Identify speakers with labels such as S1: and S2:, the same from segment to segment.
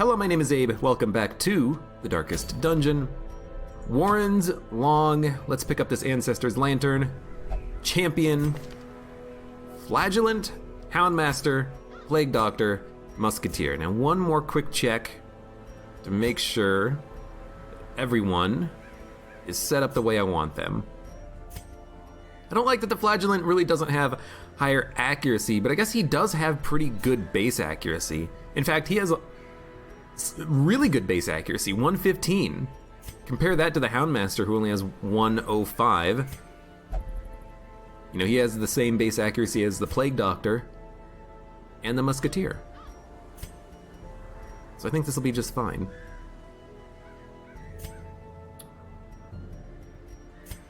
S1: Hello, my name is Abe. Welcome back to the Darkest Dungeon. Warren's Long. Let's pick up this Ancestor's Lantern. Champion. Flagellant. Houndmaster. Plague Doctor. Musketeer. Now one more quick check to make sure everyone is set up the way I want them. I don't like that the Flagellant really doesn't have higher accuracy, but I guess he does have pretty good base accuracy. In fact, he has really good base accuracy, 115. Compare that to the Houndmaster, who only has 105. You know, he has the same base accuracy as the Plague Doctor and the Musketeer. So I think this will be just fine.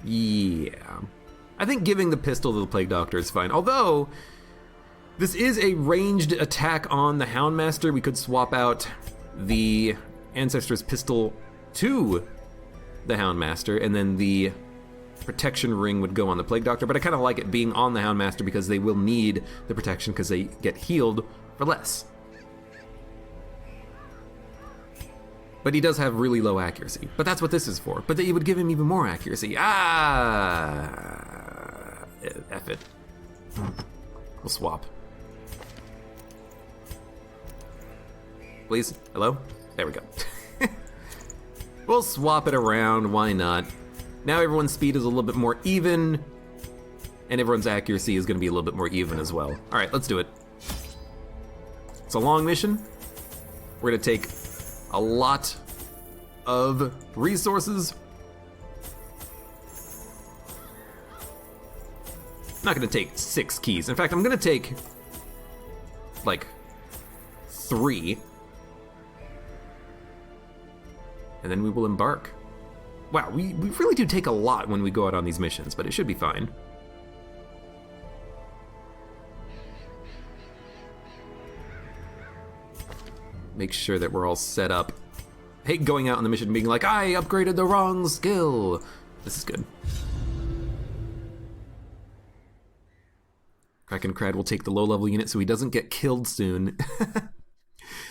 S1: Yeah. I think giving the pistol to the Plague Doctor is fine. Although, this is a ranged attack on the Houndmaster. We could swap out the Ancestor's pistol to the Houndmaster, and then the protection ring would go on the Plague Doctor, but I kind of like it being on the Houndmaster because they will need the protection because they get healed for less. But he does have really low accuracy, but that's what this is for. But it would give him even more accuracy. F it. We'll swap. Please, hello? There we go. We'll swap it around, why not? Now everyone's speed is a little bit more even, and everyone's accuracy is gonna be a little bit more even as well. All right, let's do it. It's a long mission. We're gonna take a lot of resources. I'm not gonna take 6 keys. In fact, I'm gonna take like 3. And then we will embark. Wow, we really do take a lot when we go out on these missions, but it should be fine. Make sure that we're all set up. I hate going out on the mission and being like, I upgraded the wrong skill. This is good. Krakenkrad will take the low-level unit so he doesn't get killed soon.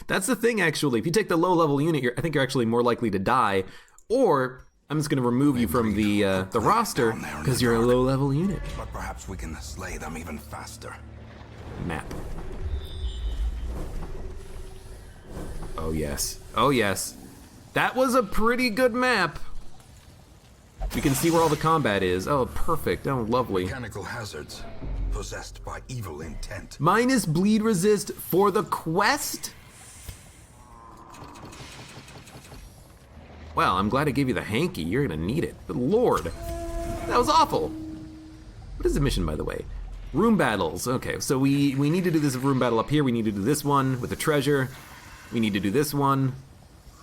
S1: That's the thing, actually. If you take the low-level unit, I think you're actually more likely to die, or I'm just going to remove you from the roster because you're a low-level unit.
S2: But perhaps we can slay them even faster.
S1: Map. Oh yes. Oh yes. That was a pretty good map. We can see where all the combat is. Oh, perfect. Oh, lovely.
S2: Mechanical hazards possessed by evil intent.
S1: Minus bleed resist for the quest? Well, I'm glad I gave you the hanky. You're gonna need it. But Lord, that was awful. What is the mission, by the way? Room battles. Okay, so we need to do this room battle up here. We need to do this one with the treasure. We need to do this one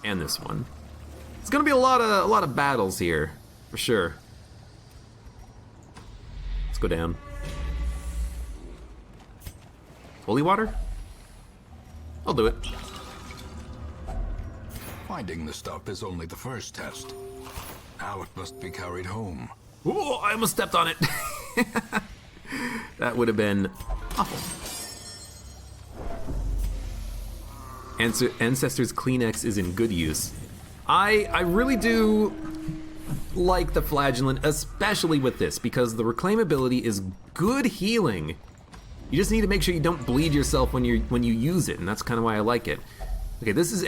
S1: and this one. It's gonna be a lot of battles here, for sure. Let's go down. Holy water? I'll do it.
S2: Finding the stuff is only the first test. Now it must be carried home.
S1: Oh, I almost stepped on it. That would have been awful. Ancestor's Kleenex is in good use. I really do like the Flagellant, especially with this, because the reclaimability is good healing. You just need to make sure you don't bleed yourself when you use it, and that's kind of why I like it. Okay, this is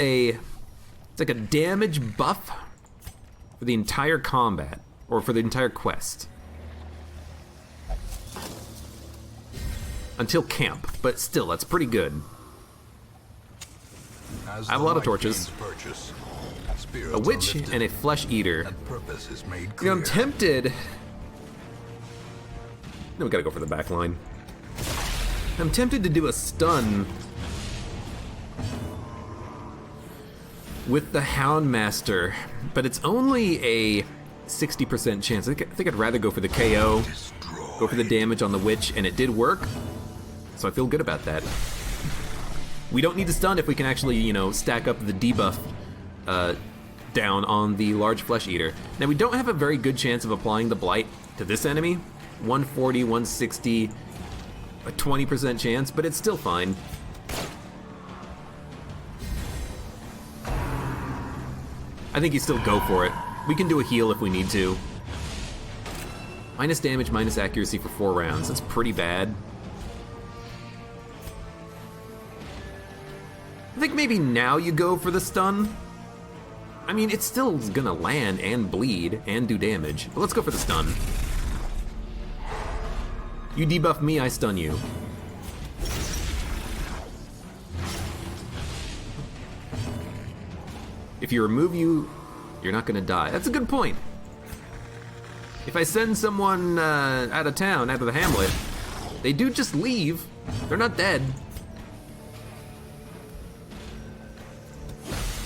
S1: it's like a damage buff for the entire combat, or for the entire quest. Until camp, but still, that's pretty good. I have a lot of torches. A witch and a flesh eater. You know, I'm tempted. No, we gotta go for the back line. I'm tempted to do a stun with the Houndmaster, but it's only a 60% chance. I think I'd rather go for the KO, go for the damage on the witch, and it did work, so I feel good about that. We don't need to stun if we can actually, you know, stack up the debuff down on the large flesh eater. Now, we don't have a very good chance of applying the blight to this enemy. 140, 160, a 20% chance, but it's still fine. I think you still go for it. We can do a heal if we need to. Minus damage, minus accuracy for 4 rounds. That's pretty bad. I think maybe now you go for the stun. I mean, it's still gonna land and bleed and do damage, but let's go for the stun. You debuff me, I stun you. If you remove you, you're not gonna die. That's a good point. If I send someone out of town, out of the hamlet, they do just leave. They're not dead.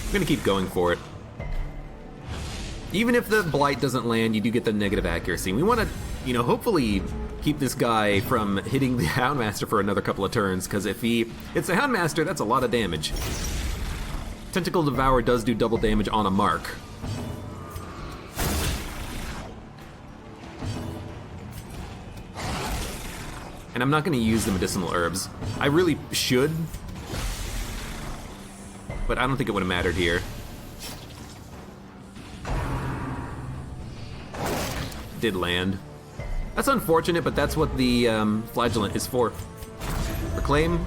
S1: I'm gonna keep going for it. Even if the blight doesn't land, you do get the negative accuracy. We want to, you know, hopefully keep this guy from hitting the Houndmaster for another couple of turns, because if he hits the Houndmaster, that's a lot of damage. Tentacle Devour does do double damage on a mark. And I'm not going to use the medicinal herbs. I really should, but I don't think it would have mattered here. Did land. That's unfortunate, but that's what the flagellant is for. Reclaim.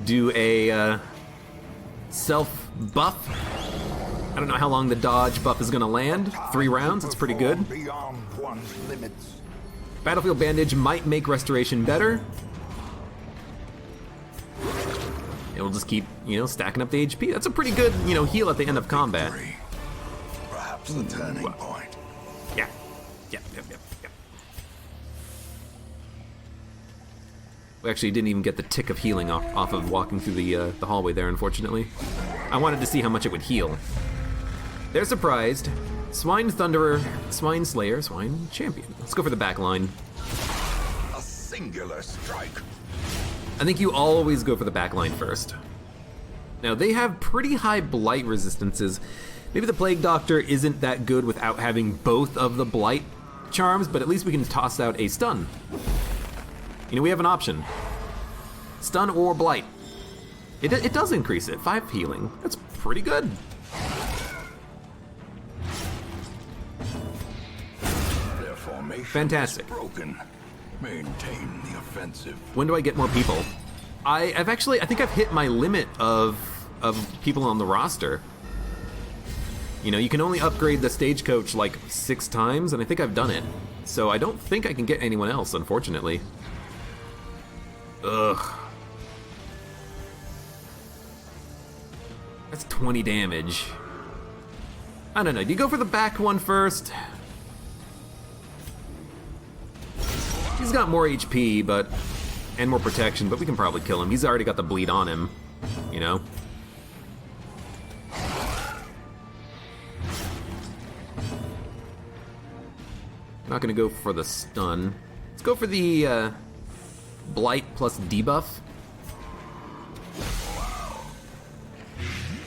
S1: Do a self buff. I don't know how long the dodge buff is gonna land. 3 rounds, it's pretty good. Battlefield Bandage might make restoration better. It'll just keep, you know, stacking up the HP. That's a pretty good, you know, heal at the end of combat.
S2: Perhaps the turning point.
S1: Yeah. Yep. We actually didn't even get the tick of healing off of walking through the hallway there, unfortunately. I wanted to see how much it would heal. They're surprised. Swine Thunderer, Swine Slayer, Swine Champion. Let's go for the back line.
S2: A singular strike.
S1: I think you always go for the back line first. Now, they have pretty high blight resistances. Maybe the Plague Doctor isn't that good without having both of the blight charms, but at least we can toss out a stun. You know, we have an option. Stun or blight. It does increase it. 5 healing. That's pretty good.
S2: Their formation
S1: Fantastic.
S2: is broken. Maintain the offensive.
S1: When do I get more people? I think I've hit my limit of people on the roster. You know, you can only upgrade the stagecoach like 6 times, and I think I've done it. So I don't think I can get anyone else, unfortunately. Ugh. That's 20 damage. I don't know, do you go for the back one first? He's got more HP, and more protection, but we can probably kill him. He's already got the bleed on him, you know? Not gonna go for the stun. Let's go for the blight plus debuff.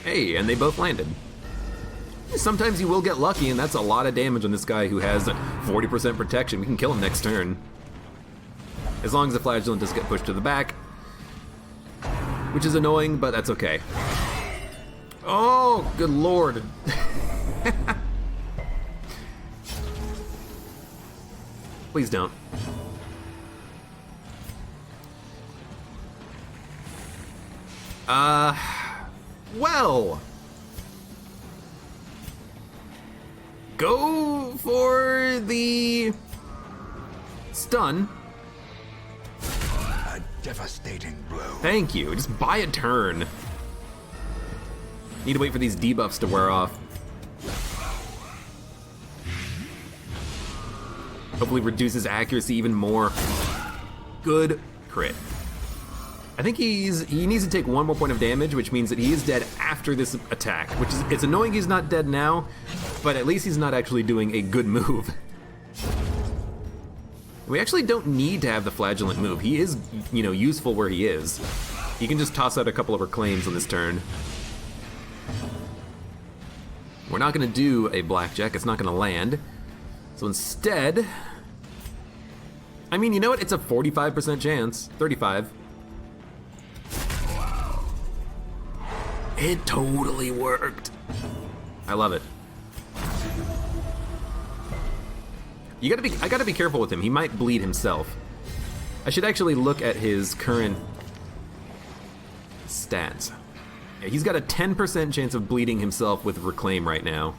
S1: Hey, and they both landed. Sometimes you will get lucky, and that's a lot of damage on this guy who has 40% protection. We can kill him next turn. As long as the flagellant doesn't get pushed to the back. Which is annoying, but that's okay. Oh, good lord. Please don't. Well. Go for the stun.
S2: A devastating blow.
S1: Thank you. Just buy a turn. Need to wait for these debuffs to wear off. Hopefully reduces accuracy even more. Good crit. I think he needs to take 1 more point of damage, which means that he is dead after this attack, which is, it's annoying he's not dead now, but at least he's not actually doing a good move. We actually don't need to have the flagellant move. He is, you know, useful where he is. He can just toss out a couple of reclaims on this turn. We're not gonna do a blackjack, it's not gonna land. So instead, I mean, you know what? It's a 45% chance, 35. It totally worked. I love it. I gotta be careful with him. He might bleed himself. I should actually look at his current stats. Yeah, he's got a 10% chance of bleeding himself with Reclaim right now.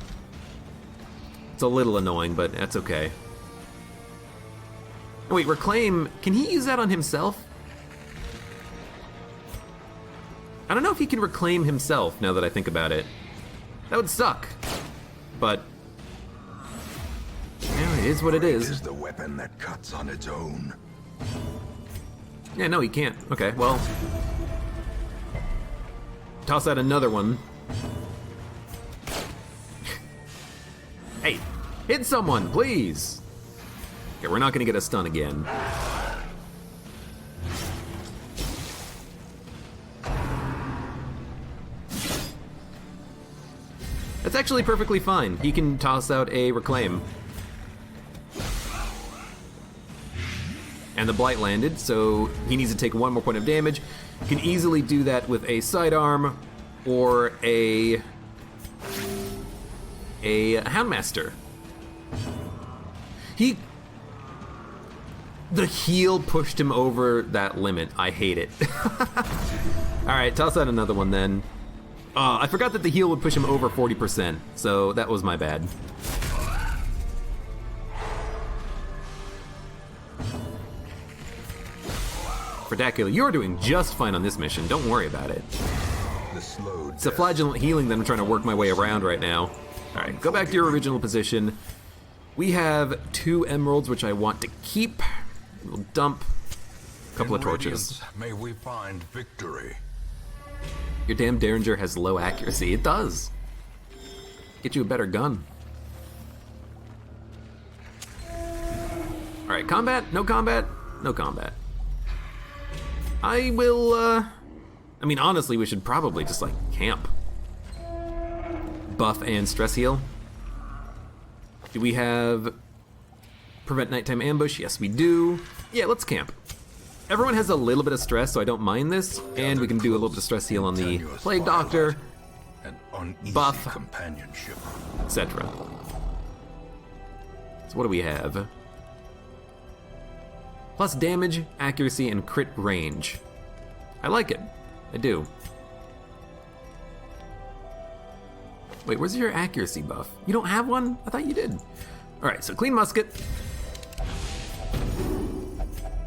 S1: It's a little annoying, but that's okay. Oh, wait, Reclaim, can he use that on himself? I don't know if he can reclaim himself now that I think about it. That would suck. But yeah, it is what it is.
S2: Is the weapon that cuts on its own.
S1: Yeah, no, he can't. Okay, well. Toss out another one. Hey, hit someone, please. Okay, we're not gonna get a stun again. That's actually perfectly fine. He can toss out a Reclaim. And the Blight landed, so he needs to take 1 more point of damage. Can easily do that with a sidearm or a Houndmaster. The heal pushed him over that limit. I hate it. Alright, toss out another one then. I forgot that the heal would push him over 40%, so that was my bad. Predacula, you're doing just fine on this mission. Don't worry about it. It's a flagellant healing that I'm trying to work my way around right now. Alright, go back to your original position. We have 2 emeralds, which I want to keep. We'll dump a couple of torches.
S2: May we find victory.
S1: Your damn Derringer has low accuracy. It does. Get you a better gun. Alright, combat? No combat? No combat. I will, I mean, honestly, we should probably just, like, camp. Buff and stress heal. Do we have prevent nighttime ambush? Yes, we do. Yeah, let's camp. Everyone has a little bit of stress, so I don't mind this, and we can do a little bit of stress heal on the Plague Doctor, buff,
S2: companionship,
S1: etc. So what do we have? Plus damage, accuracy, and crit range. I like it. I do. Wait, where's your accuracy buff? You don't have one? I thought you did. All right, so clean musket.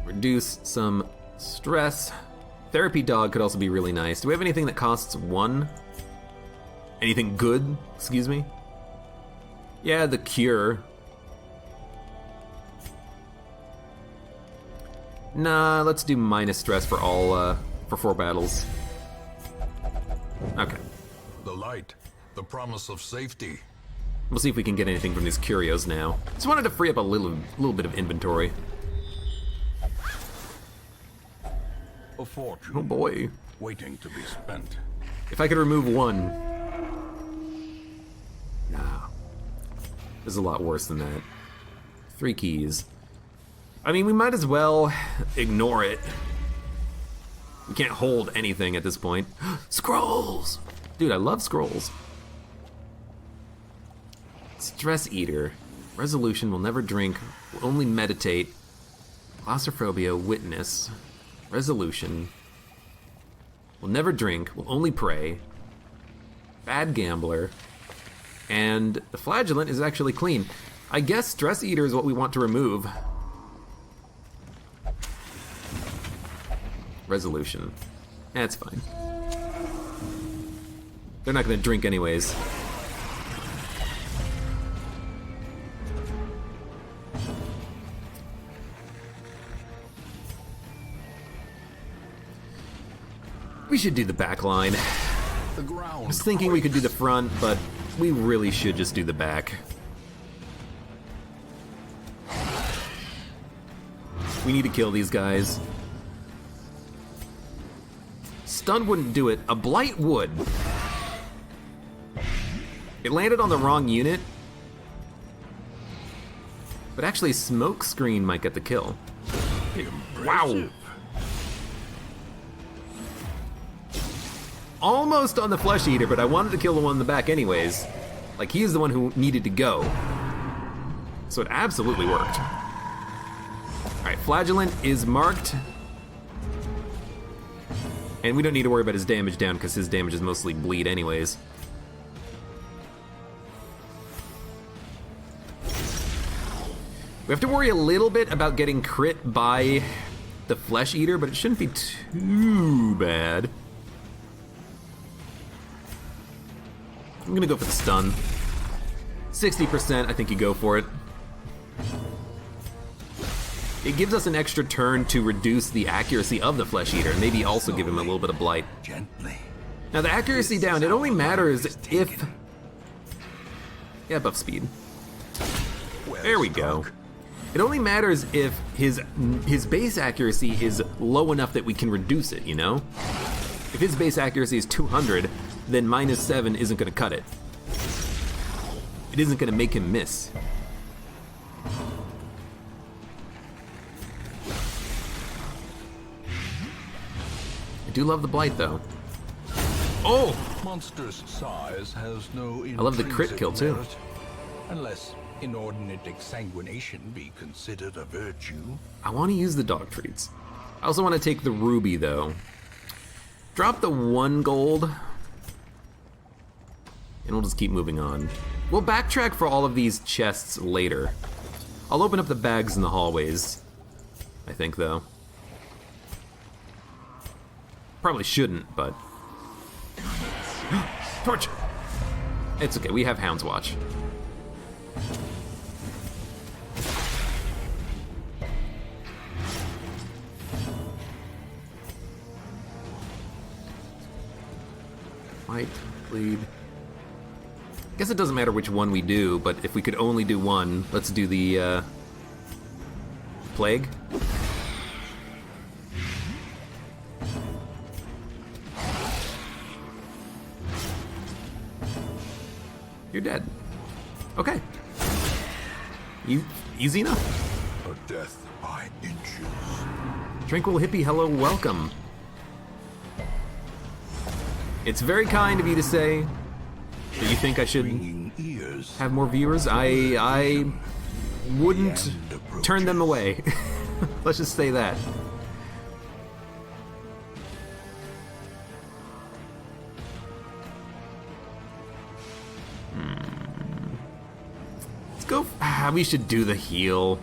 S1: Reduce some stress. Therapy dog could also be really nice. Do we have anything that costs 1? Anything good? Excuse me? Yeah, the cure. Nah, let's do minus stress for all, for 4 battles. Okay.
S2: The light, the promise of safety.
S1: We'll see if we can get anything from these curios now. Just wanted to free up a little bit of inventory.
S2: A fortune.
S1: Oh boy.
S2: Waiting to be spent.
S1: If I could remove 1. Nah. This is a lot worse than that. 3 keys. I mean, we might as well ignore it. We can't hold anything at this point. Scrolls! Dude, I love scrolls. Stress Eater. Resolution, will never drink, will only meditate. Claustrophobia, witness. Resolution. Will never drink, will only pray. Bad gambler. And the flagellant is actually clean. I guess Stress Eater is what we want to remove. Resolution. That's fine. They're not gonna drink anyways. We should do the back line.
S2: The ground.
S1: I was thinking we could do the front, but we really should just do the back. We need to kill these guys. Stun wouldn't do it. A blight would. It landed on the wrong unit. But actually, smoke screen might get the kill. Wow. almost on the Flesh Eater, but I wanted to kill the one in the back anyways. Like, he's the one who needed to go. So it absolutely worked. Alright, Flagellant is marked. And we don't need to worry about his damage down because his damage is mostly bleed anyways. We have to worry a little bit about getting crit by the Flesh Eater, but it shouldn't be too bad. I'm gonna go for the stun. 60%, I think you go for it. It gives us an extra turn to reduce the accuracy of the Flesh Eater, and maybe also give him a little bit of blight.
S2: Gently.
S1: Now the accuracy down, it only matters if... Yeah, buff speed. There we go. It only matters if his base accuracy is low enough that we can reduce it, you know? If his base accuracy is 200, then -7 isn't gonna cut it. It isn't gonna make him miss. I do love the blight though. Oh!
S2: Monstrous size has no
S1: I love the crit
S2: intrinsic
S1: kill, too.
S2: merit, unless inordinate exsanguination be considered a virtue.
S1: I want to use the dog treats. I also want to take the ruby though. Drop the 1 gold. And we'll just keep moving on. We'll backtrack for all of these chests later. I'll open up the bags in the hallways, I think though. Probably shouldn't, but... Torch! It's okay, we have Hound's Watch. Might bleed. Guess it doesn't matter which one we do, but if we could only do one, let's do the plague. You're dead. Okay. Easy enough.
S2: A death by inches.
S1: Tranquil Hippie, hello, welcome. It's very kind of you to say. Do you think I should
S2: Ringing ears.
S1: have more viewers? I wouldn't turn them away. Let's just say that. Let's go. We should do the heal.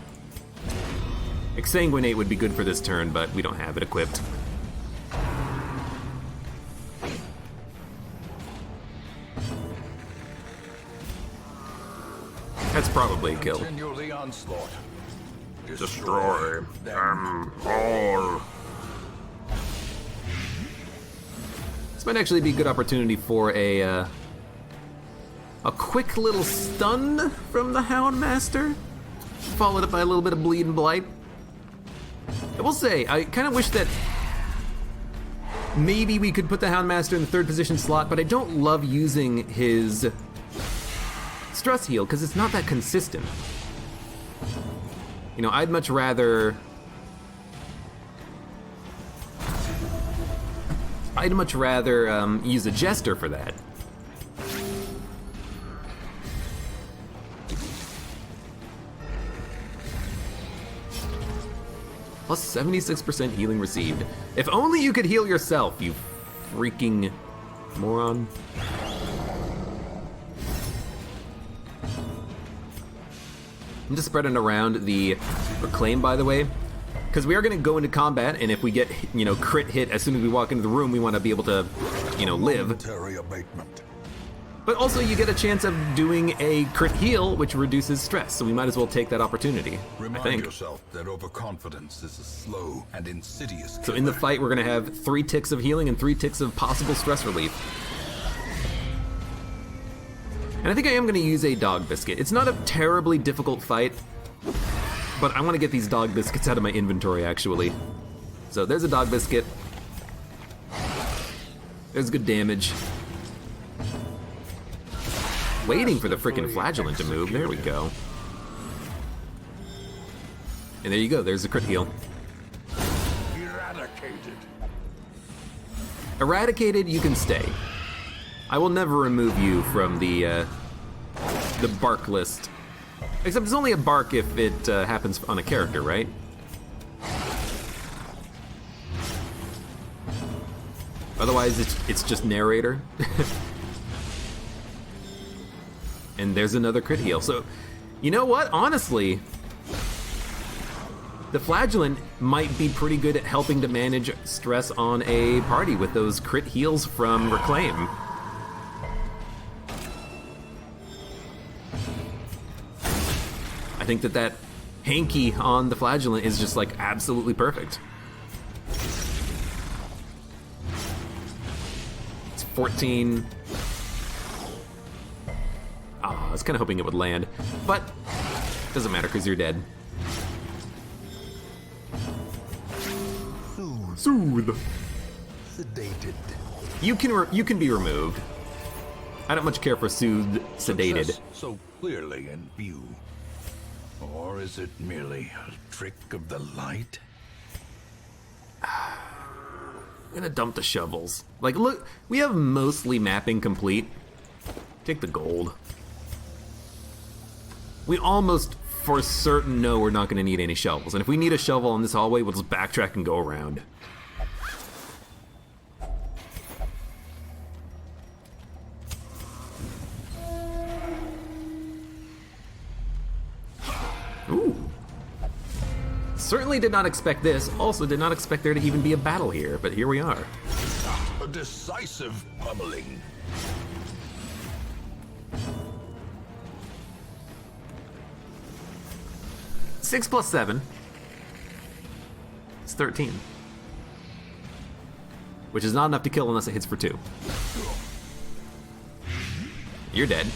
S1: Exsanguinate would be good for this turn, but we don't have it equipped. That's probably a kill.
S2: Continue the onslaught.
S1: Destroy them all. This might actually be a good opportunity for a quick little stun from the Houndmaster, followed up by a little bit of bleed and blight. I will say, I kind of wish that maybe we could put the Houndmaster in the 3rd position slot, but I don't love using his stress heal because it's not that consistent. You know, I'd much rather use a Jester for that. Plus 76% healing received. If only you could heal yourself, you freaking moron. I'm just spreading around the Reclaim, by the way, because we are going to go into combat, and if we get, you know, crit hit as soon as we walk into the room, we want to be able to, you know, live.
S2: Momentary abatement.
S1: But also you get a chance of doing a crit heal, which reduces stress, so we might as well take that opportunity, I
S2: Remind
S1: think.
S2: yourself that overconfidence is a slow and insidious
S1: So in the fight, we're going to have 3 ticks of healing and 3 ticks of possible stress relief. And I think I am going to use a dog biscuit. It's not a terribly difficult fight, but I want to get these dog biscuits out of my inventory, actually. So there's a dog biscuit. There's good damage. Waiting for the freaking Flagellant to move. There we go. And there you go. There's the crit heal.
S2: eradicated.
S1: Eradicated, you can stay. I will never remove you from the bark list. Except it's only a bark if it happens on a character, right? Otherwise, it's just narrator. And there's another crit heal. So, you know what? Honestly, the Flagellant might be pretty good at helping to manage stress on a party with those crit heals from Reclaim. I think that hanky on the Flagellant is just like absolutely perfect. It's 14. I was kind of hoping it would land, but doesn't matter because you're dead. Soothe.
S2: Sedated.
S1: You can be removed. I don't much care for soothed, sedated.
S2: Success so clearly in view. Or is it merely a trick of the light?
S1: I'm gonna dump the shovels. Like, look, we have mostly mapping complete. Take the gold. We almost for certain know we're not gonna need any shovels. And if we need a shovel in this hallway, we'll just backtrack and go around. Ooh. Certainly did not expect this. Also did not expect there to even be a battle here, but here we are.
S2: A decisive pummeling.
S1: Six plus 7. It's 13. Which is not enough to kill unless it hits for 2. You're dead.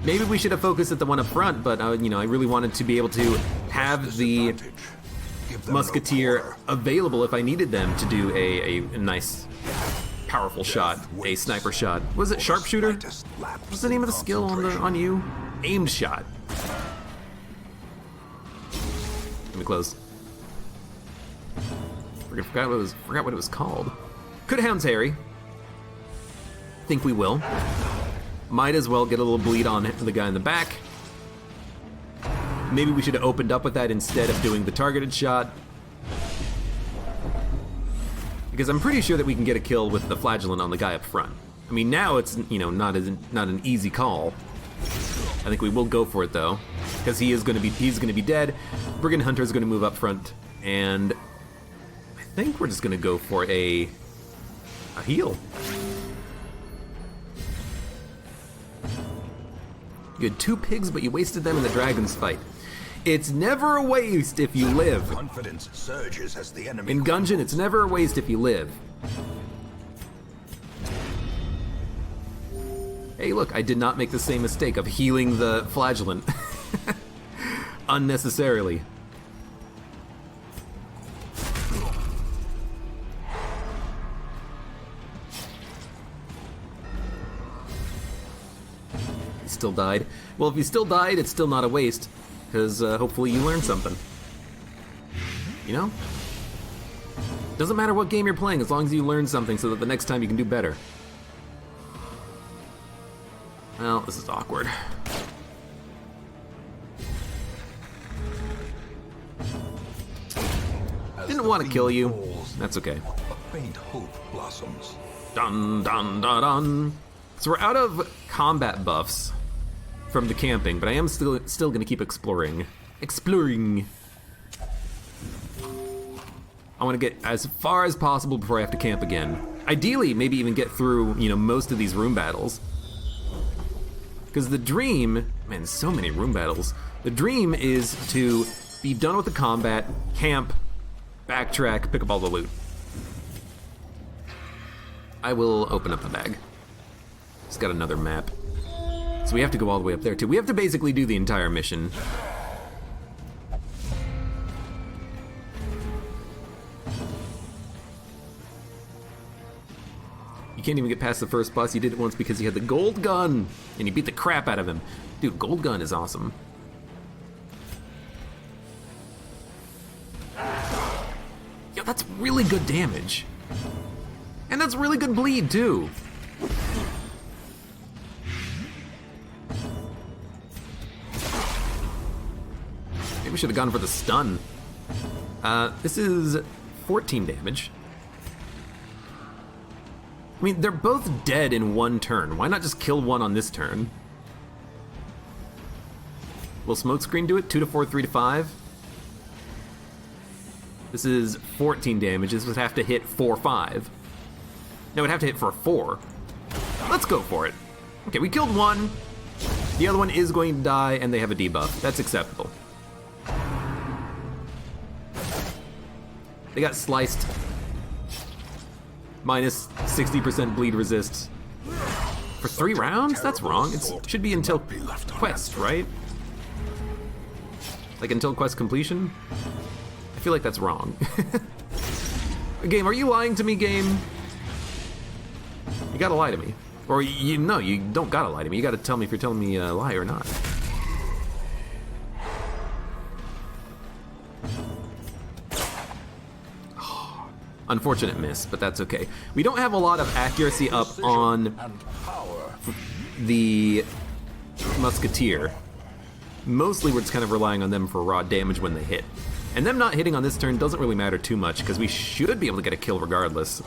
S1: Maybe we should have focused at the one up front, but you know, I really wanted to be able to have the Musketeer available if I needed them to do a nice, powerful shot, a sniper shot. Was it sharpshooter? What's the name of the skill on you? Aimed shot. Let me close. Forgot what it was called. Could Hound's Harry. Think we will. Might as well get a little bleed on the guy in the back. Maybe we should have opened up with that instead of doing the targeted shot. Because I'm pretty sure that we can get a kill with the Flagellant on the guy up front. I mean, now it's, you know, not an easy call. I think we will go for it though, because he's gonna be dead. Brigand Hunter's gonna move up front, and I think we're just gonna go for a heal. You had 2 pigs, but you wasted them in the dragon's fight. It's never a waste if you live.
S2: Confidence surges as the enemy
S1: In Gungeon, it's never a waste if you live. Hey, look, I did not make the same mistake of healing the Flagellant unnecessarily. He still died. Well, if he still died, it's still not a waste, because hopefully you learned something. You know? Doesn't matter what game you're playing, as long as you learn something so that the next time you can do better. Well, this is awkward. Didn't want to kill you. That's okay.
S2: A faint hope blossoms.
S1: Dun dun dun dun. So we're out of combat buffs from the camping, but I am still gonna keep exploring. I want to get as far as possible before I have to camp again. Ideally, maybe even get through, you know, most of these room battles. Because the dream, man, so many room battles. The dream is to be done with the combat, camp, backtrack, pick up all the loot. I will open up the bag. It's got another map. So we have to go all the way up there too. We have to basically do the entire mission. You can't even get past the first boss. You did it once because he had the gold gun, and you beat the crap out of him. Dude, gold gun is awesome. that's really good damage. And that's really good bleed, too. Maybe we should have gone for the stun. This is 14 damage. I mean, they're both dead in one turn. Why not just kill one on this turn? Will smokescreen do it? 2 to 4, 3 to 5. This is 14 damage. This would have to hit 4, 5. No, it would have to hit for a 4. Let's go for it. Okay, we killed one. The other one is going to die, and they have a debuff. That's acceptable. They got sliced. Minus 60% bleed resist. For 3 rounds? That's wrong. It should be until quest, right? Like until quest completion? I feel like that's wrong. Game, are you lying to me, game? You gotta lie to me. Or you don't gotta lie to me. You gotta tell me if you're telling me a lie or not. Unfortunate miss, but that's okay. We don't have a lot of accuracy up on the Musketeer. Mostly we're just kind of relying on them for raw damage when they hit. And them not hitting on this turn doesn't really matter too much, because we should be able to get a kill regardless.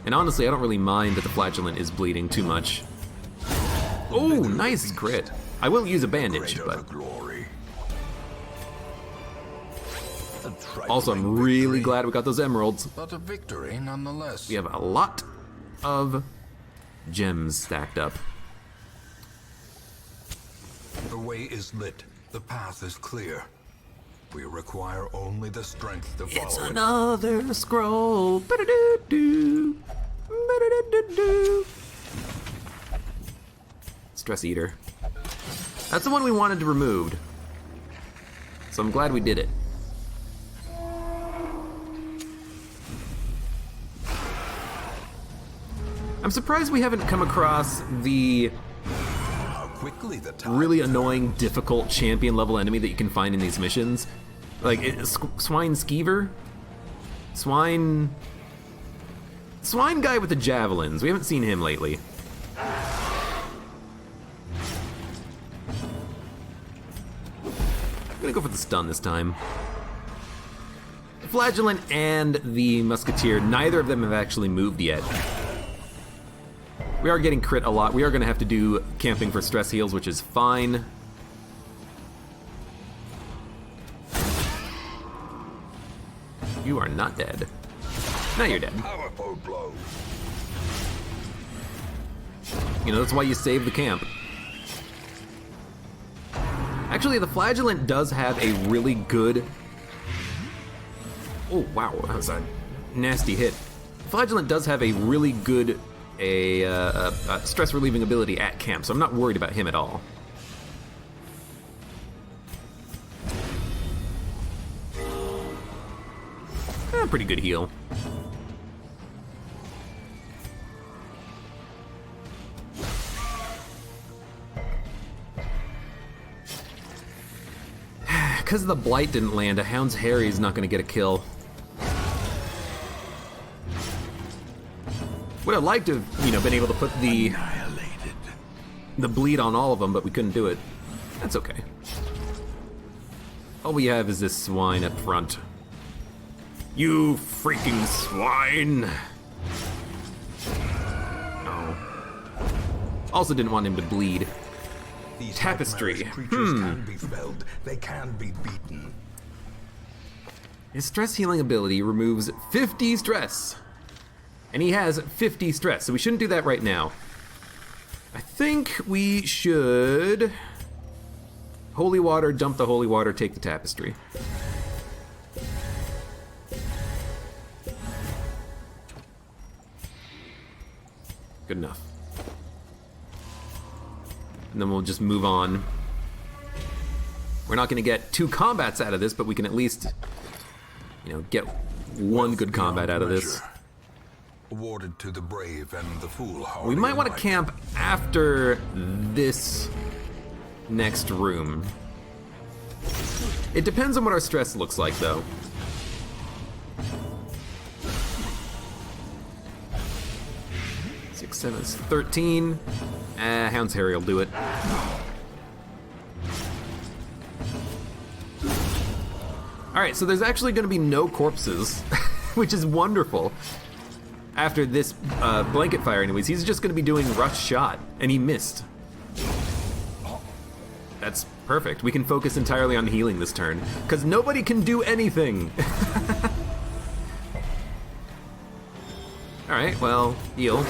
S1: And honestly, I don't really mind that the Flagellant is bleeding too much. Oh, nice crit. I will use a bandage, but... Also, I'm really glad we got those emeralds.
S2: But a victory nonetheless.
S1: We have a lot of gems stacked up.
S2: The way is lit. The path is clear. We require only the strength to follow
S1: It's
S2: it.
S1: another scroll. Ba-da-doo-doo. Ba-da-doo-doo-doo. Stress Eater. That's the one we wanted to remove. So I'm glad we did it. I'm surprised we haven't come across the really annoying, difficult champion level enemy that you can find in these missions. Like, Swine Skeever? Swine guy with the javelins. We haven't seen him lately. I'm gonna go for the stun this time. The Flagellant and the Musketeer, neither of them have actually moved yet. We are getting crit a lot. We are going to have to do camping for stress heals, which is fine. You are not dead. Now you're dead.
S2: Powerful blow.
S1: You know, that's why you save the camp. Actually, the Flagellant does have a really good... Oh, wow. That was a nasty hit. The Flagellant does have a really good... a stress relieving ability at camp, so I'm not worried about him at all. Pretty good heal. Because the blight didn't land, a Hound's Harry is not going to get a kill. Would have liked to have, you know, been able to put the bleed on all of them, but we couldn't do it. That's okay. All we have is this swine up front. You freaking swine! Oh. Also didn't want him to bleed.
S2: These
S1: Tapestry.
S2: can be felled. They can be beaten.
S1: His stress healing ability removes 50 stress. And he has 50 stress, so we shouldn't do that right now. I think we should... Holy water, dump the holy water, take the tapestry. Good enough. And then we'll just move on. We're not going to get 2 combats out of this, but we can at least, you know, get one good combat out of this.
S2: Awarded to the brave and the foolhardy.
S1: We might want to camp after this next room. It depends on what our stress looks like, though. Six, 7, 13. Hound's Harry will do it. Alright, so there's actually going to be no corpses, which is wonderful. After this blanket fire anyways, he's just going to be doing rush shot, and he missed. That's perfect. We can focus entirely on healing this turn, because nobody can do anything. Alright, well, heal.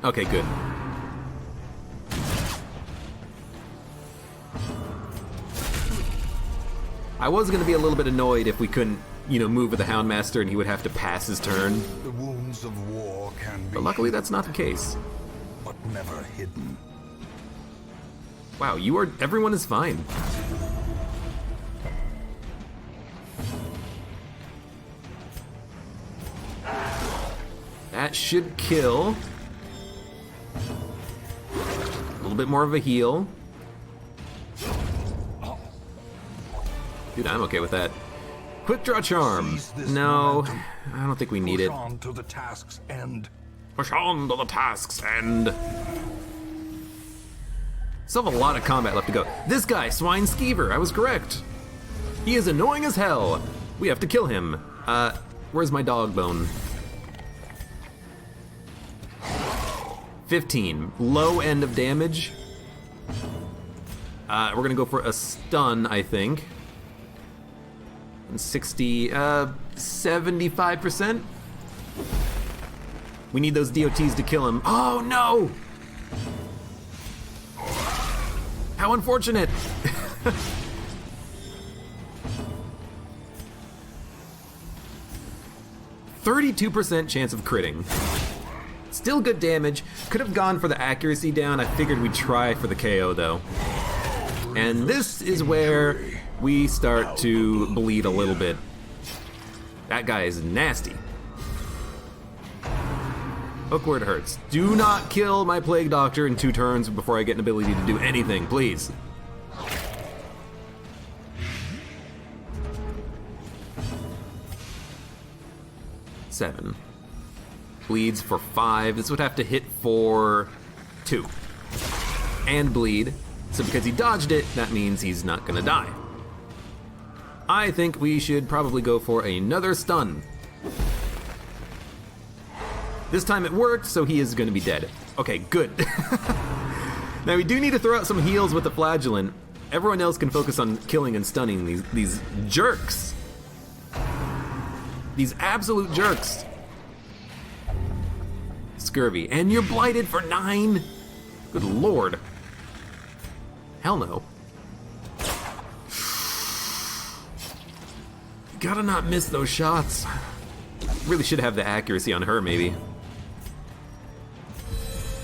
S1: Okay, good. I was going to be a little bit annoyed if we couldn't, move with the Houndmaster and he would have to pass his turn.
S2: The wounds of war can be...
S1: But luckily that's not the case.
S2: but never hidden.
S1: Wow, everyone is fine. That should kill. A little bit more of a heal. Dude, I'm okay with that. Quick draw charm. No, I don't think we need it.
S2: Push on to the task's end.
S1: Push on to the task's end. Still have a lot of combat left to go. This guy, Swine Skeever, I was correct. He is annoying as hell. We have to kill him. Where's my dog bone? 15. Low end of damage. We're gonna go for a stun, I think. 75%. We need those DOTs to kill him. Oh no! How unfortunate! 32% chance of critting. Still good damage. Could have gone for the accuracy down. I figured we'd try for the KO though. And this is where we start to bleed a little bit. That guy is nasty. Hook where it hurts. Do not kill my Plague Doctor in 2 turns before I get an ability to do anything, please. Seven. Bleeds for 5. This would have to hit for 2. And bleed. So because he dodged it, that means he's not gonna die. I think we should probably go for another stun. This time it worked, so he is gonna be dead. Okay, good. Now we do need to throw out some heals with the Flagellant. Everyone else can focus on killing and stunning these jerks. These absolute jerks. Scurvy. And you're blighted for 9? Good lord. Hell no. You gotta not miss those shots. Really should have the accuracy on her, maybe.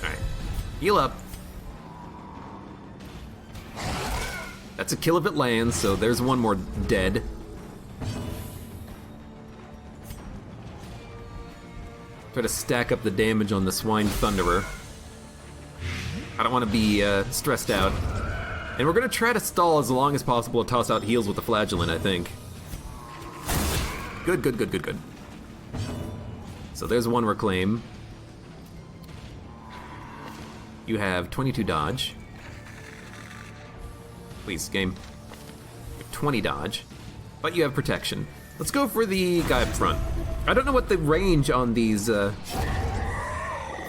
S1: Alright. Heal up. That's a kill if it lands, so there's one more dead. Try to stack up the damage on the Swine Thunderer. I don't want to be stressed out. And we're going to try to stall as long as possible to toss out heals with the Flagellant, I think. Good, good, good, good, good. So there's one reclaim. You have 22 dodge. Please, game. You have 20 dodge. But you have protection. Let's go for the guy up front. I don't know what the range on these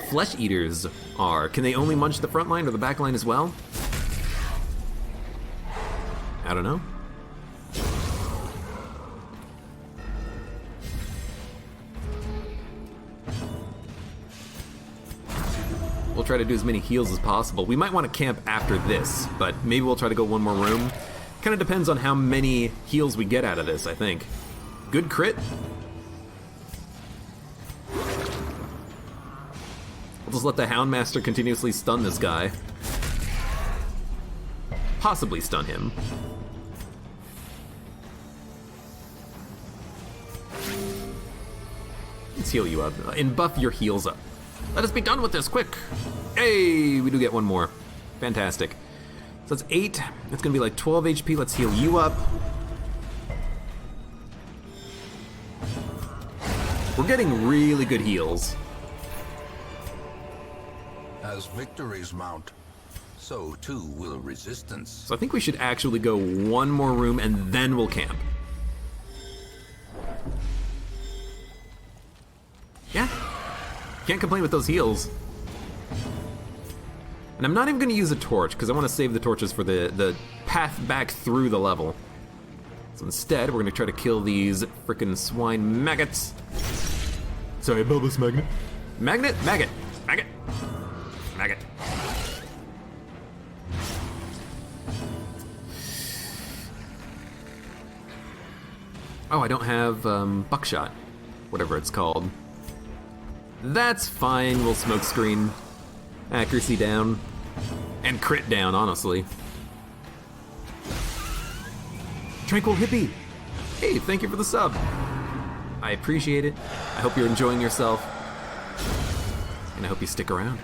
S1: flesh eaters are. Can they only munch the front line or the back line as well? I don't know. We'll try to do as many heals as possible. We might want to camp after this, but maybe we'll try to go one more room. Kind of depends on how many heals we get out of this, I think. Good crit. We'll just let the Houndmaster continuously stun this guy. Possibly stun him. Let's heal you up. And buff your heals up. Let us be done with this, quick! Hey, we do get one more. Fantastic. So that's 8. That's gonna be like 12 HP. Let's heal you up. We're getting really good heals.
S2: As victories mount, so too will resistance.
S1: So I think we should actually go one more room and then we'll camp. Yeah. Can't complain with those heals. And I'm not even gonna use a torch because I want to save the torches for the path back through the level. So instead, we're gonna try to kill these frickin' swine maggots. Sorry, bulbous magnet. Magnet? Maggot. Maggot. Maggot. Oh, I don't have buckshot. Whatever it's called. That's fine, we'll smoke screen. Accuracy down. And crit down, honestly. Tranquil Hippie! Hey, thank you for the sub. I appreciate it. I hope you're enjoying yourself. And I hope you stick around.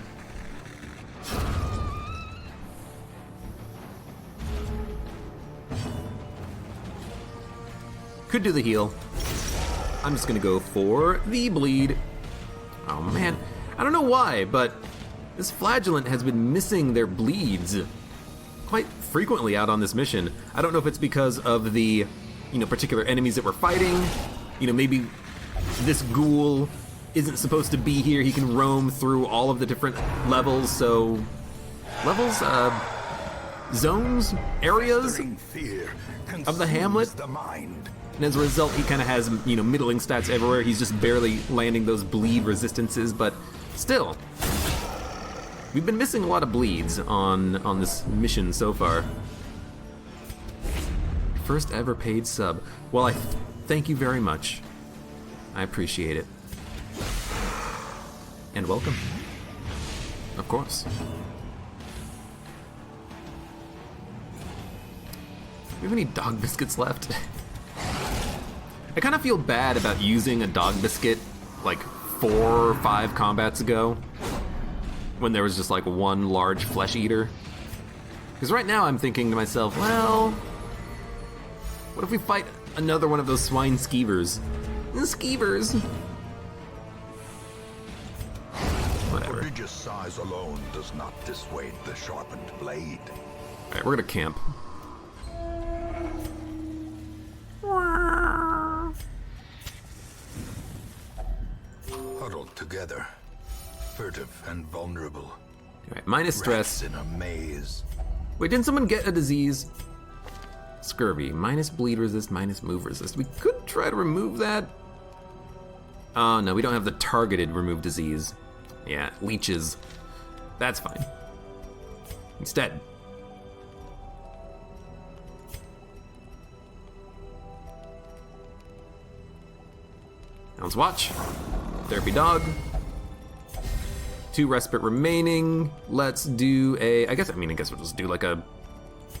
S1: Could do the heal. I'm just gonna go for the bleed. Oh man, I don't know why, but this flagellant has been missing their bleeds quite frequently out on this mission. I don't know if it's because of the, particular enemies that we're fighting. Maybe this ghoul isn't supposed to be here. He can roam through all of the different levels, so... Levels? Zones? Areas? Of the hamlet? And as a result, he kind of has, middling stats everywhere. He's just barely landing those bleed resistances, but still. We've been missing a lot of bleeds on this mission so far. First ever paid sub. Well, I thank you very much. I appreciate it. And welcome. Of course. Do we have any dog biscuits left? I kind of feel bad about using a dog biscuit like 4 or 5 combats ago when there was just like one large flesh eater. Because right now I'm thinking to myself, well, what if we fight another one of those swine skeevers? Skeevers! Whatever.
S2: Prodigious size alone does not dissuade the sharpened blade.
S1: Alright, we're gonna camp.
S2: Huddled together, furtive and vulnerable.
S1: Alright, minus stress.
S2: Rats in a maze.
S1: Wait, didn't someone get a disease? Scurvy. Minus bleed resist, minus move resist. We could try to remove that. Oh no, we don't have the targeted remove disease. Yeah, leeches. That's fine. Instead. Hound's Watch. Therapy Dog. 2 respite remaining. Let's do a, I guess we'll just do like a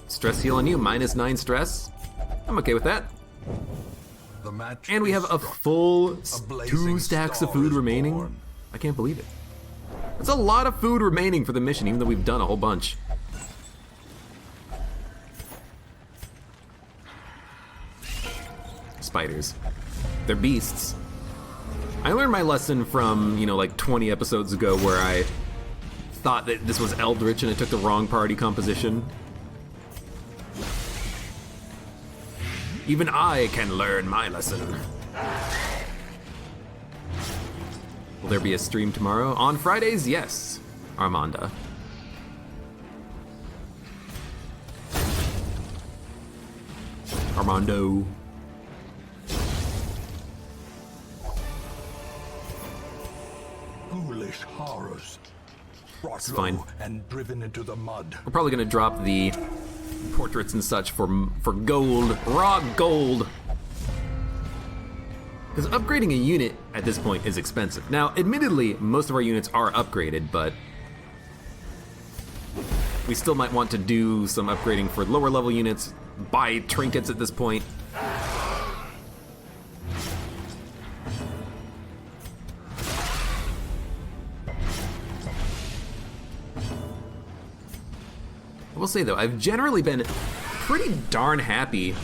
S1: stress heal on you. Minus 9 stress. I'm okay with that.
S2: The match
S1: And we have a
S2: struck.
S1: full
S2: A
S1: 2
S2: blazing
S1: stacks of
S2: star
S1: food
S2: is
S1: remaining.
S2: born.
S1: I can't believe it. That's a lot of food remaining for the mission, even though we've done a whole bunch. Spiders. They're beasts. I learned my lesson from, like 20 episodes ago where I thought that this was Eldritch and it took the wrong party composition. Even I can learn my lesson. Will there be a stream tomorrow? On Fridays, yes, Armanda. Armando.
S2: Foolish horrors. Brought
S1: It's fine.
S2: low and driven into the mud.
S1: We're probably gonna drop the portraits and such for gold, raw gold. Because upgrading a unit at this point is expensive. Now, admittedly, most of our units are upgraded, but we still might want to do some upgrading for lower level units, buy trinkets at this point. I will say though, I've generally been pretty darn happy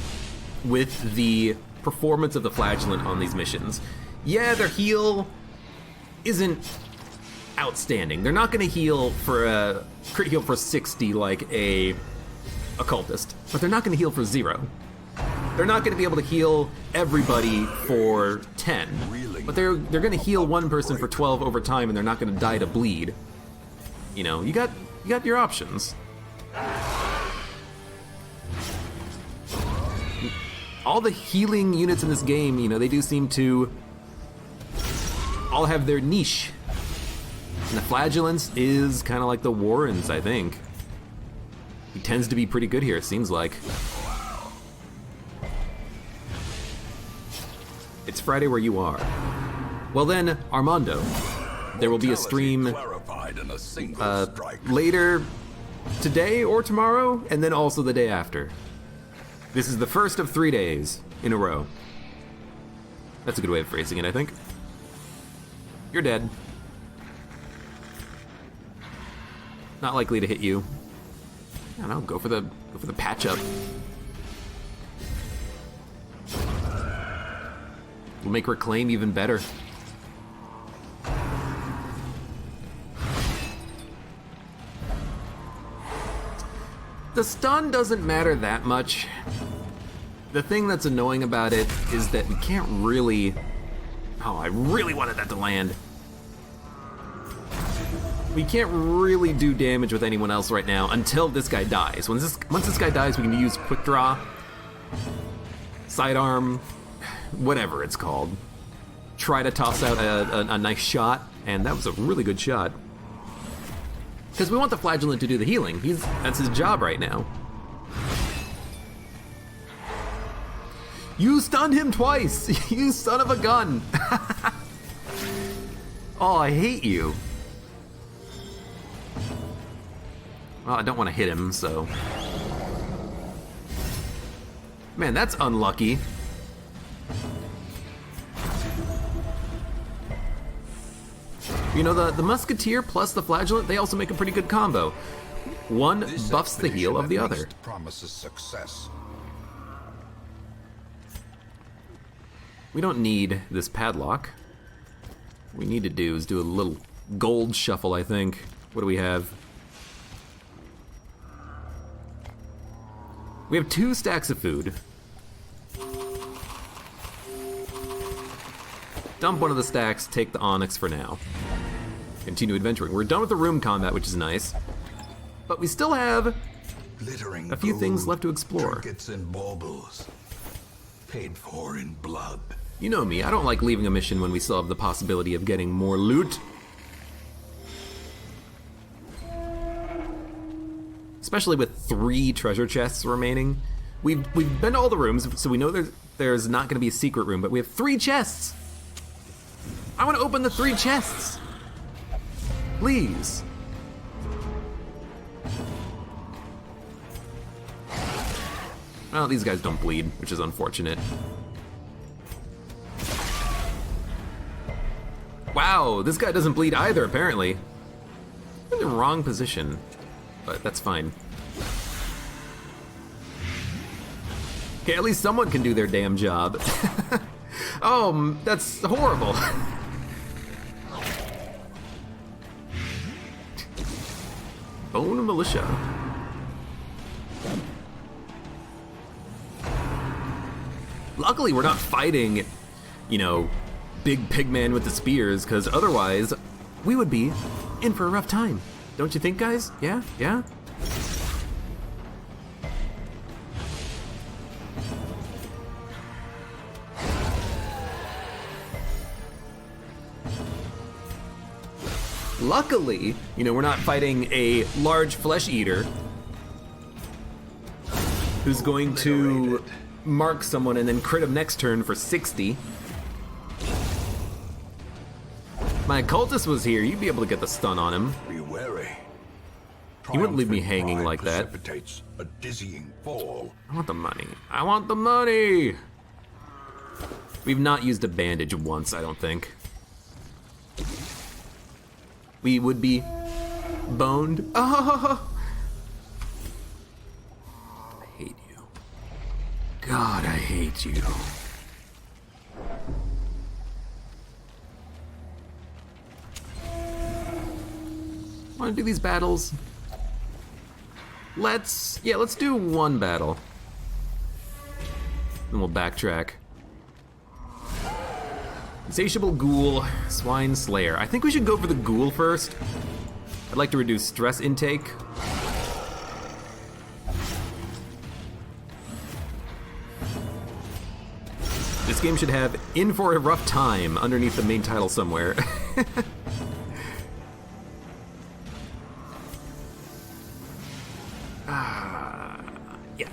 S1: with the performance of the Flagellant on these missions. Yeah, their heal isn't outstanding. They're not gonna heal for a crit heal for 60 like a occultist, but they're not gonna heal for 0. They're not gonna be able to heal everybody for 10, but they're gonna heal one person for 12 over time, and they're not gonna die to bleed. You know, you got your options. All the healing units in this game, you know, they do seem to all have their niche. And the Flagellants is kind of like the Warrens, I think. He tends to be pretty good here, it seems like. It's Friday where you are. Well then, Armando, there will be a stream later today or tomorrow, and then also the day after. This is the first of 3 days in a row. That's a good way of phrasing it, I think. You're dead. Not likely to hit you. I don't know, go for the patch up. We'll make Reclaim even better. The stun doesn't matter that much. The thing that's annoying about it is that we can't really... Oh, I really wanted that to land. We can't really do damage with anyone else right now until this guy dies. Once this guy dies, we can use Quick Draw, Sidearm, whatever it's called. Try to toss out a nice shot, and that was a really good shot. Because we want the Flagellant to do the healing. That's his job right now. You stunned him twice, you son of a gun. Oh, I hate you. Well, I don't want to hit him, so... Man, that's unlucky. You know, the Musketeer plus the Flagellant, they also make a pretty good combo. One buffs the heal of the other.
S2: Promises success.
S1: We don't need this padlock. What we need to do is do a little gold shuffle, I think. What do we have? We have 2 stacks of food. Dump one of the stacks, take the onyx for now. Continue adventuring. We're done with the room combat, which is nice. But we still have a few things left to explore.
S2: Trinkets and baubles, paid for in blood.
S1: You know me, I don't like leaving a mission when we still have the possibility of getting more loot. Especially with 3 treasure chests remaining. We've been to all the rooms, so we know there's not gonna be a secret room, but we have 3 chests! I wanna open the 3 chests! Please. Well, these guys don't bleed, which is unfortunate. Wow, this guy doesn't bleed either, apparently. I'm in the wrong position, but that's fine. Okay, at least someone can do their damn job. Oh, that's horrible. Bone militia. Luckily, we're not fighting, you know, big pigman with the spears, because otherwise, we would be in for a rough time. Don't you think, guys? Yeah? Yeah? Luckily, you know, we're not fighting a large flesh eater who's going to mark someone and then crit him next turn for 60. If my occultist was here, you'd be able to get the stun on him.
S2: Be wary.
S1: He wouldn't leave me hanging like that.
S2: Precipitates a dizzying fall.
S1: I want the money. I want the money! We've not used a bandage once, I don't think. We would be boned. Oh! God, I hate you. Want to do these battles? Let's do one battle. Then we'll backtrack. Insatiable Ghoul, Swine Slayer. I think we should go for the Ghoul first. I'd like to reduce stress intake. This game should have "In for a Rough Time" underneath the main title somewhere. Yeah.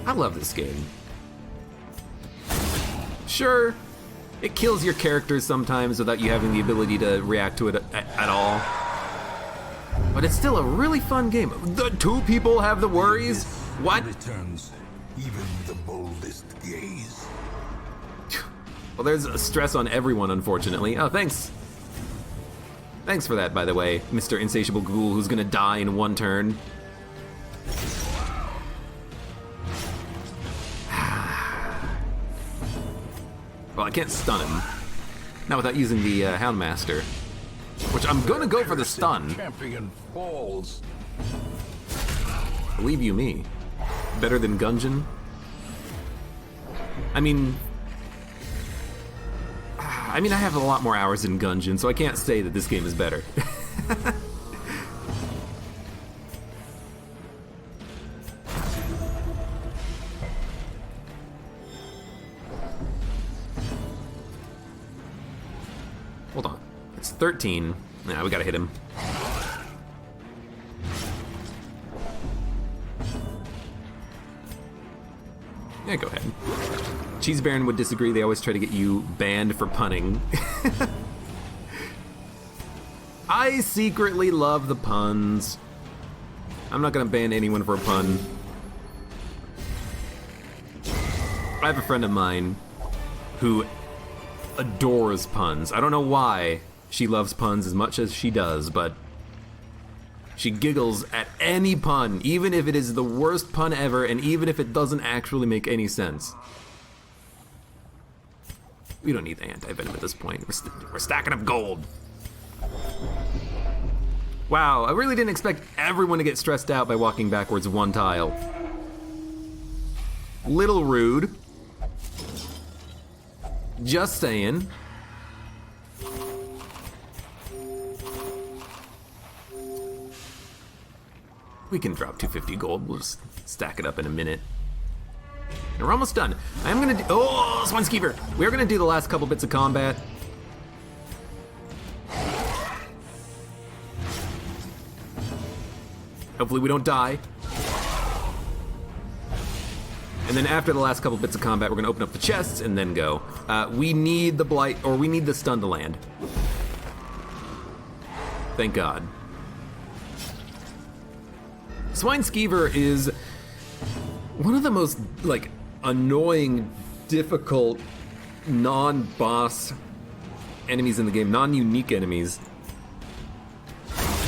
S1: I love this game. Sure, it kills your characters sometimes without you having the ability to react to it at all. But it's still a really fun game. The two people have the worries? What?
S2: Returns even the boldest gaze.
S1: Well, there's a stress on everyone, unfortunately. Oh, thanks. Thanks for that, by the way, Mr. Insatiable Ghoul, who's gonna die in one turn. Well, I can't stun him. Not without using the Houndmaster. Which I'm gonna go for the stun.
S2: Champion falls.
S1: Believe you me. Better than Gungeon? I mean, I have a lot more hours in Gungeon, so I can't say that this game is better. Hold on. It's 13. Nah, we gotta hit him. Yeah, go ahead. Cheese Baron would disagree. They always try to get you banned for punning. I secretly love the puns. I'm not gonna ban anyone for a pun. I have a friend of mine who adores puns. I don't know why she loves puns as much as she does, but she giggles at any pun, even if it is the worst pun ever, and even if it doesn't actually make any sense. We don't need the anti-venom at this point. We're stacking up gold. Wow, I really didn't expect everyone to get stressed out by walking backwards one tile. Little rude. Just saying. We can drop 250 gold. We'll just stack it up in a minute. And we're almost done. I'm gonna do, oh, Swanskeeper! We're gonna do the last couple bits of combat. Hopefully we don't die. And then after the last couple bits of combat, we're gonna open up the chests and then go. We need the blight, or we need the stun to land. Thank God. Swineskeever is one of the most, like, annoying, difficult, non-boss enemies in the game, non-unique enemies.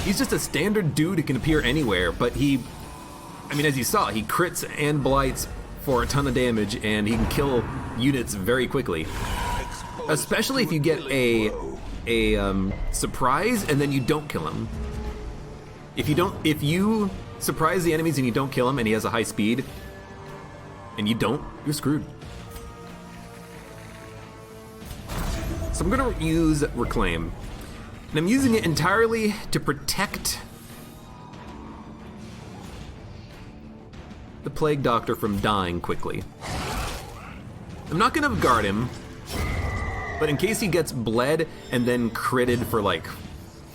S1: He's just a standard dude who can appear anywhere, but he, I mean, as you saw, he crits and blights for a ton of damage, and he can kill units very quickly. Especially if you get a surprise and then you don't kill him. If you surprise the enemies and you don't kill him and he has a high speed, and you don't, you're screwed. So I'm gonna use Reclaim. And I'm using it entirely to protect the Plague Doctor from dying quickly. I'm not gonna guard him, but in case he gets bled and then critted for like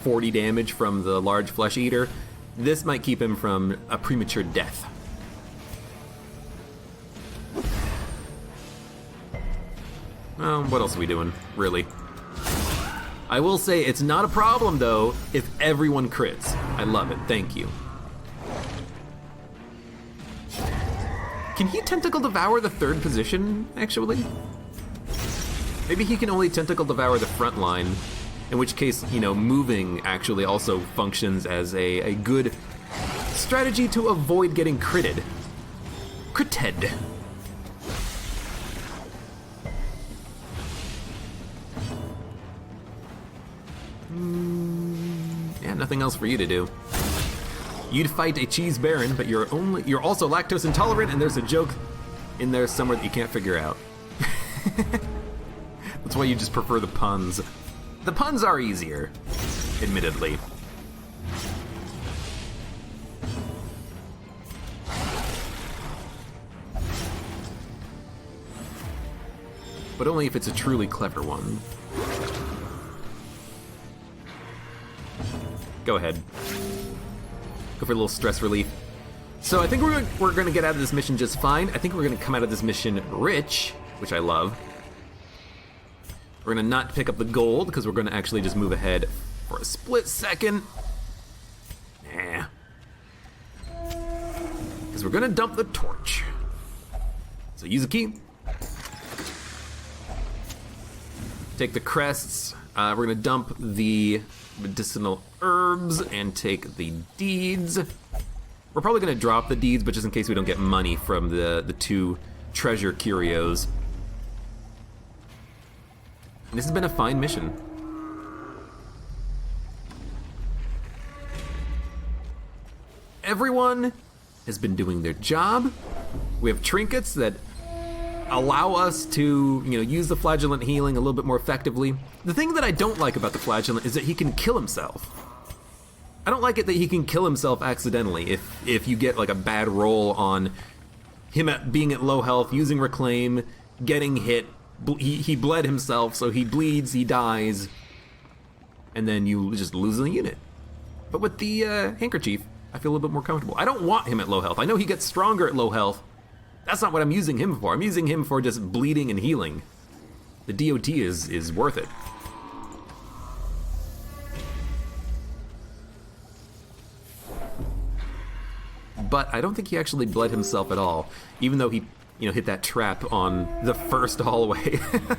S1: 40 damage from the large flesh eater, this might keep him from a premature death. Well, what else are we doing, really? I will say it's not a problem, though, if everyone crits. I love it, thank you. Can he Tentacle Devour the third position, actually? Maybe he can only Tentacle Devour the front line, in which case, you know, moving actually also functions as a good strategy to avoid getting critted. Critted. Yeah, nothing else for you to do. You'd fight a cheese baron, but you're also lactose intolerant, and there's a joke in there somewhere that you can't figure out. That's why you just prefer the puns. The puns are easier, admittedly. But only if it's a truly clever one. Go ahead. Go for a little stress relief. So I think we're gonna get out of this mission just fine. I think we're gonna come out of this mission rich, which I love. We're gonna not pick up the gold because we're gonna actually just move ahead for a split second. Yeah. Because we're gonna dump the torch. So use a key. Take the crests. We're gonna dump the medicinal herbs and take the deeds. We're probably gonna drop the deeds, but just in case we don't get money from the 2 treasure curios. And this has been a fine mission. Everyone has been doing their job. We have trinkets that allow us to, use the flagellant healing a little bit more effectively. The thing that I don't like about the flagellant is that he can kill himself. I don't like it that he can kill himself accidentally if you get like a bad roll on him being at low health, using reclaim, getting hit. He bled himself, so he bleeds, he dies, and then you just lose the unit. But with the handkerchief, I feel a little bit more comfortable. I don't want him at low health. I know he gets stronger at low health. That's not what I'm using him for. I'm using him for just bleeding and healing. The DOT is worth it. But I don't think he actually bled himself at all, even though he, hit that trap on the first hallway. All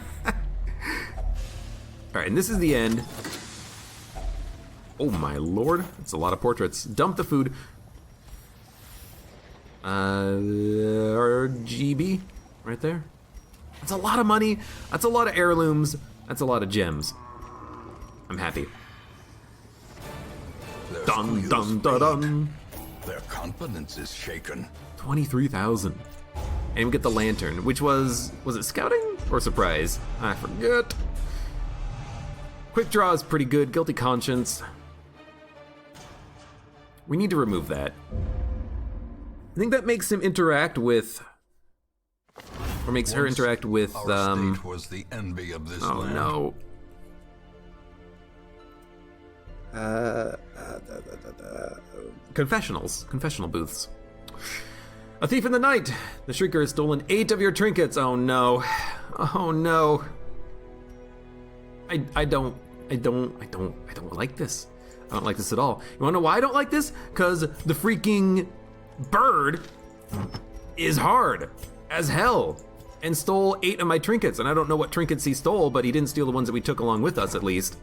S1: right, and this is the end. Oh my lord, that's a lot of portraits. Dump the food. RGB, right there. That's a lot of money. That's a lot of heirlooms. That's a lot of gems. I'm happy. Dun dun dun dun.
S2: Their confidence is shaken.
S1: 23,000. And we get the lantern, which was it scouting or surprise? I forget. Quick draw is pretty good. Guilty conscience. We need to remove that. I think that makes him interact with, or makes her interact with,
S2: Our state was the envy of this land.
S1: No. Confessional booths. A thief in the night. The Shrieker has stolen 8 of your trinkets. Oh no. Oh no. I don't like this. I don't like this at all. You wanna know why I don't like this? Cause the freaking bird is hard as hell and stole 8 of my trinkets. And I don't know what trinkets he stole, but he didn't steal the ones that we took along with us at least.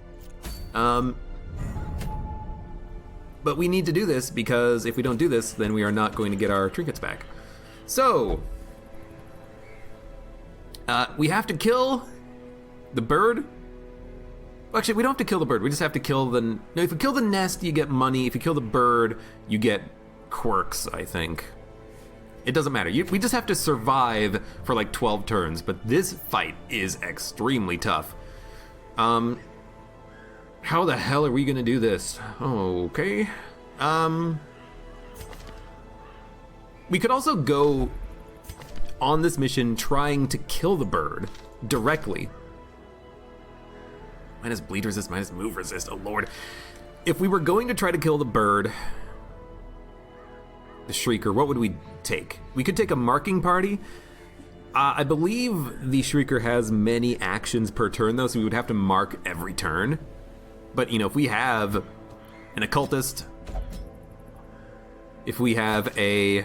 S1: But we need to do this because if we don't do this, then we are not going to get our trinkets back. So, we have to kill the bird. Well, actually, we don't have to kill the bird. We just have to kill the... No, if you kill the nest, you get money. If you kill the bird, you get quirks, I think. It doesn't matter. We just have to survive for like 12 turns, but this fight is extremely tough. How the hell are we gonna do this? Okay. We could also go on this mission trying to kill the bird directly. Minus bleed resist, minus move resist, oh lord. If we were going to try to kill the bird, the Shrieker, what would we take? We could take a marking party. I believe the Shrieker has many actions per turn though, so we would have to mark every turn. But, if we have an occultist, if we have a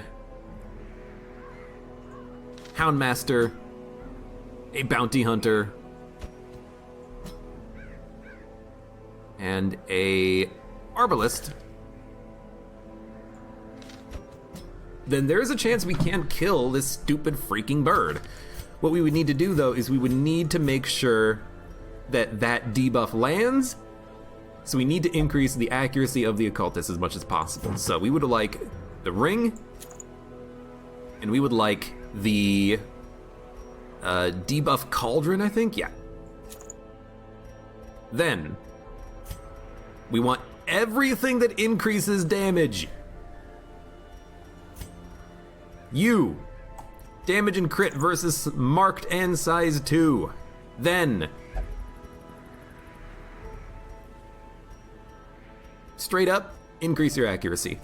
S1: houndmaster, a bounty hunter, and a arbalist, then there is a chance we can kill this stupid freaking bird. What we would need to do, though, is we would need to make sure that that debuff lands. So we need to increase the accuracy of the occultist as much as possible. So we would like the ring, and we would like the debuff cauldron, I think? Yeah. Then, we want everything that increases damage. You. Damage and crit versus marked and size 2. Then, straight up, increase your accuracy.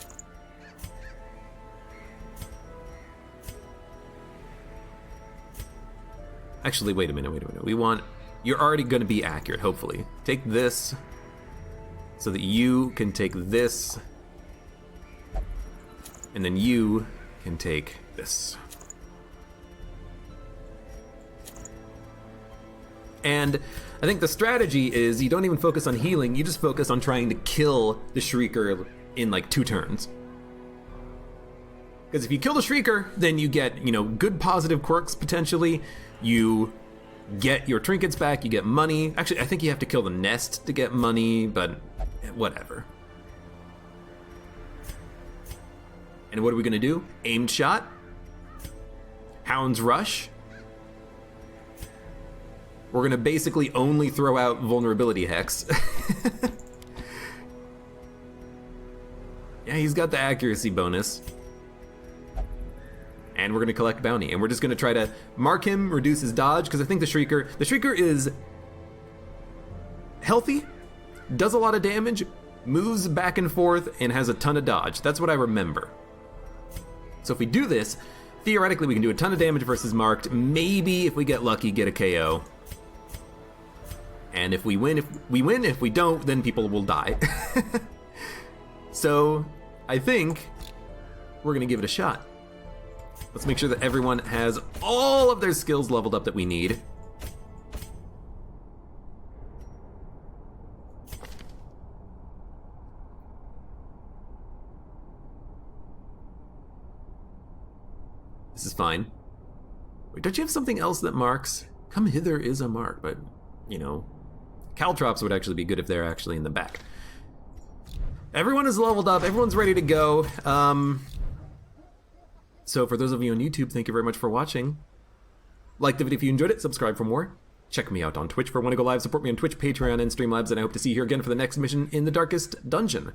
S1: Actually, wait a minute. We want, you're already gonna be accurate, hopefully. Take this, so that you can take this, and then you can take this. And I think the strategy is you don't even focus on healing, you just focus on trying to kill the Shrieker in like 2 turns. Because if you kill the Shrieker, then you get, you know, good positive quirks potentially, you get your trinkets back, you get money. Actually, I think you have to kill the nest to get money, but whatever. And what are we gonna do? Aimed shot, Hound's Rush. We're gonna basically only throw out vulnerability hex. Yeah, he's got the accuracy bonus. And we're gonna collect bounty, and we're just gonna try to mark him, reduce his dodge, because I think the Shrieker is healthy, does a lot of damage, moves back and forth, and has a ton of dodge. That's what I remember. So if we do this, theoretically we can do a ton of damage versus marked, maybe if we get lucky, get a KO. And if we win, if we don't, then people will die. So I think we're gonna give it a shot. Let's make sure that everyone has all of their skills leveled up that we need. This is fine. Wait, don't you have something else that marks? Come hither is a mark, but, you know, caltrops would actually be good if they're actually in the back. Everyone is leveled up, everyone's ready to go. So for those of you on YouTube, thank you very much for watching. Like the video if you enjoyed it, subscribe for more. Check me out on Twitch for when I go live, support me on Twitch, Patreon, and Streamlabs, and I hope to see you here again for the next mission in the Darkest Dungeon.